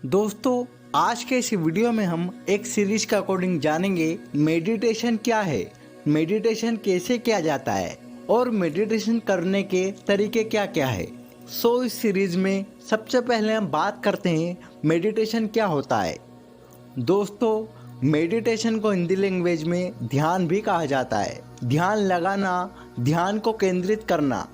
दोस्तों, आज के इस वीडियो में हम एक सीरीज के अकॉर्डिंग जानेंगे मेडिटेशन क्या है, मेडिटेशन कैसे किया जाता है और मेडिटेशन करने के तरीके क्या क्या है। इस सीरीज में सबसे पहले हम बात करते हैं मेडिटेशन क्या होता है। दोस्तों, मेडिटेशन को हिंदी लैंग्वेज में ध्यान भी कहा जाता है। ध्यान लगाना, ध्यान को केंद्रित करना।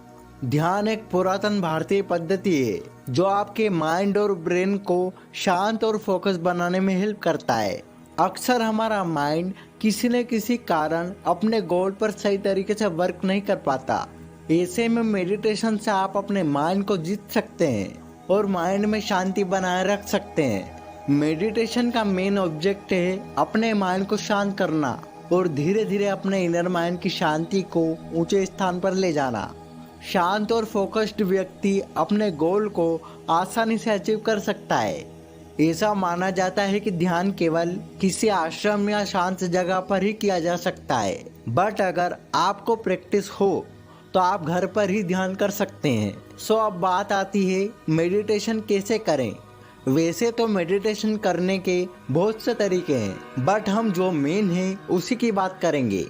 ध्यान एक पुरातन भारतीय पद्धति है जो आपके माइंड और ब्रेन को शांत और फोकस बनाने में हेल्प करता है। अक्सर हमारा माइंड किसी न किसी कारण अपने गोल पर सही तरीके से वर्क नहीं कर पाता। ऐसे में मेडिटेशन से आप अपने माइंड को जीत सकते हैं और माइंड में शांति बनाए रख सकते हैं। मेडिटेशन का मेन ऑब्जेक्ट है अपने माइंड को शांत करना और धीरे धीरे अपने इनर माइंड की शांति को ऊंचे स्थान पर ले जाना। शांत और फोकस्ड व्यक्ति अपने गोल को आसानी से अचीव कर सकता है। ऐसा माना जाता है कि ध्यान केवल किसी आश्रम या शांत जगह पर ही किया जा सकता है, बट अगर आपको प्रैक्टिस हो तो आप घर पर ही ध्यान कर सकते हैं। अब बात आती है मेडिटेशन कैसे करें। वैसे तो मेडिटेशन करने के बहुत से तरीके हैं, बट हम जो मेन है उसी की बात करेंगे।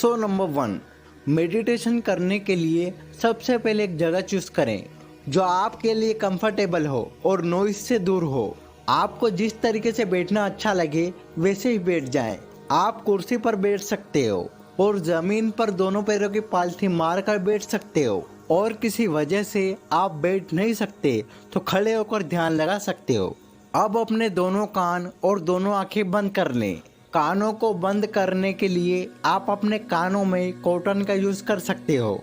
नंबर 1, मेडिटेशन करने के लिए सबसे पहले एक जगह चूज करें जो आपके लिए कंफर्टेबल हो और नॉइज से दूर हो। आपको जिस तरीके से बैठना अच्छा लगे वैसे ही बैठ जाएं। आप कुर्सी पर बैठ सकते हो और जमीन पर दोनों पैरों की पालथी मारकर बैठ सकते हो, और किसी वजह से आप बैठ नहीं सकते तो खड़े होकर ध्यान लगा सकते हो। अब अपने दोनों कान और दोनों आंखें बंद कर लें। कानों को बंद करने के लिए आप अपने कानों में कॉटन का यूज कर सकते हो।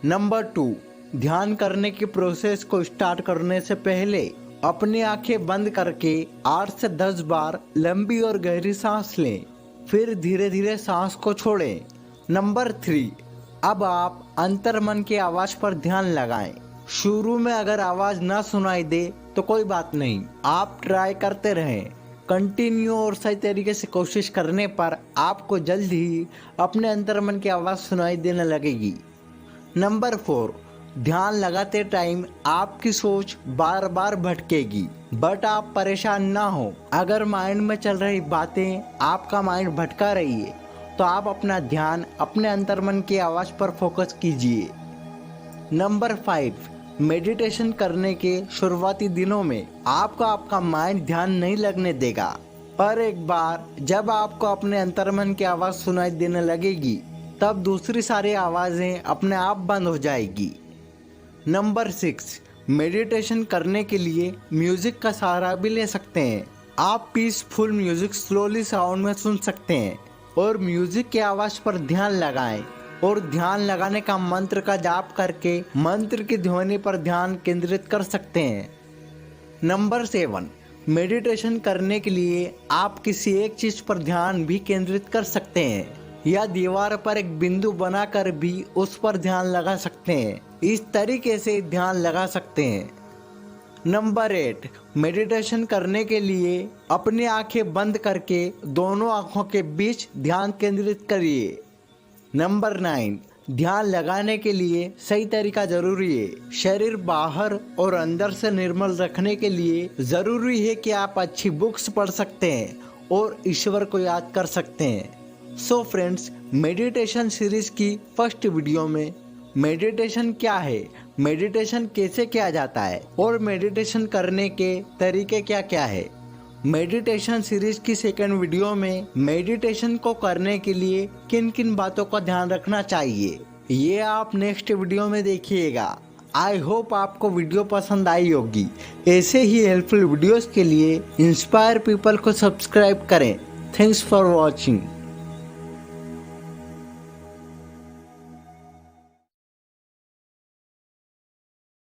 नंबर 2, ध्यान करने की प्रोसेस को स्टार्ट करने से पहले अपनी आंखें बंद करके 8 से 10 बार लंबी और गहरी सांस लें, फिर धीरे धीरे सांस को छोड़ें। नंबर 3, अब आप अंतर्मन की आवाज पर ध्यान लगाएं। शुरू में अगर आवाज ना सुनाई दे तो कोई बात नहीं, आप ट्राई करते रहें। कंटिन्यू और सही तरीके से कोशिश करने पर आपको जल्द ही अपने अंतर्मन की आवाज़ सुनाई देने लगेगी। नंबर 4, ध्यान लगाते टाइम आपकी सोच बार बार भटकेगी, बट आप परेशान ना हो। अगर माइंड में चल रही बातें आपका माइंड भटका रही है तो आप अपना ध्यान अपने अंतर्मन की आवाज़ पर फोकस कीजिए। नंबर 5, मेडिटेशन करने के शुरुआती दिनों में आपका माइंड ध्यान नहीं लगने देगा, पर एक बार जब आपको अपने अंतर्मन की आवाज़ सुनाई देने लगेगी तब दूसरी सारी आवाज़ें अपने आप बंद हो जाएगी। नंबर 6, मेडिटेशन करने के लिए म्यूजिक का सहारा भी ले सकते हैं। आप पीसफुल म्यूजिक स्लोली साउंड में सुन सकते हैं और म्यूजिक की आवाज़ पर ध्यान लगाएं और ध्यान लगाने का मंत्र का जाप करके मंत्र की ध्वनि पर ध्यान केंद्रित कर सकते हैं। नंबर 7, मेडिटेशन करने के लिए आप किसी एक चीज पर ध्यान भी केंद्रित कर सकते हैं या दीवार पर एक बिंदु बनाकर भी उस पर ध्यान लगा सकते हैं। इस तरीके से ध्यान लगा सकते हैं। नंबर 8, मेडिटेशन करने के लिए अपनी आंखें बंद करके दोनों आंखों के बीच ध्यान केंद्रित करिए। नंबर 9, ध्यान लगाने के लिए सही तरीका जरूरी है। शरीर बाहर और अंदर से निर्मल रखने के लिए जरूरी है कि आप अच्छी बुक्स पढ़ सकते हैं और ईश्वर को याद कर सकते हैं। फ्रेंड्स, मेडिटेशन सीरीज की फर्स्ट वीडियो में मेडिटेशन क्या है, मेडिटेशन कैसे किया जाता है और मेडिटेशन करने के तरीके क्या क्या है। मेडिटेशन सीरीज की सेकंड वीडियो में मेडिटेशन को करने के लिए किन किन बातों का ध्यान रखना चाहिए, ये आप नेक्स्ट वीडियो में देखिएगा। आई होप आपको वीडियो पसंद आई होगी। ऐसे ही हेल्पफुल वीडियोस के लिए इंस्पायर पीपल को सब्सक्राइब करें। Thanks for watching.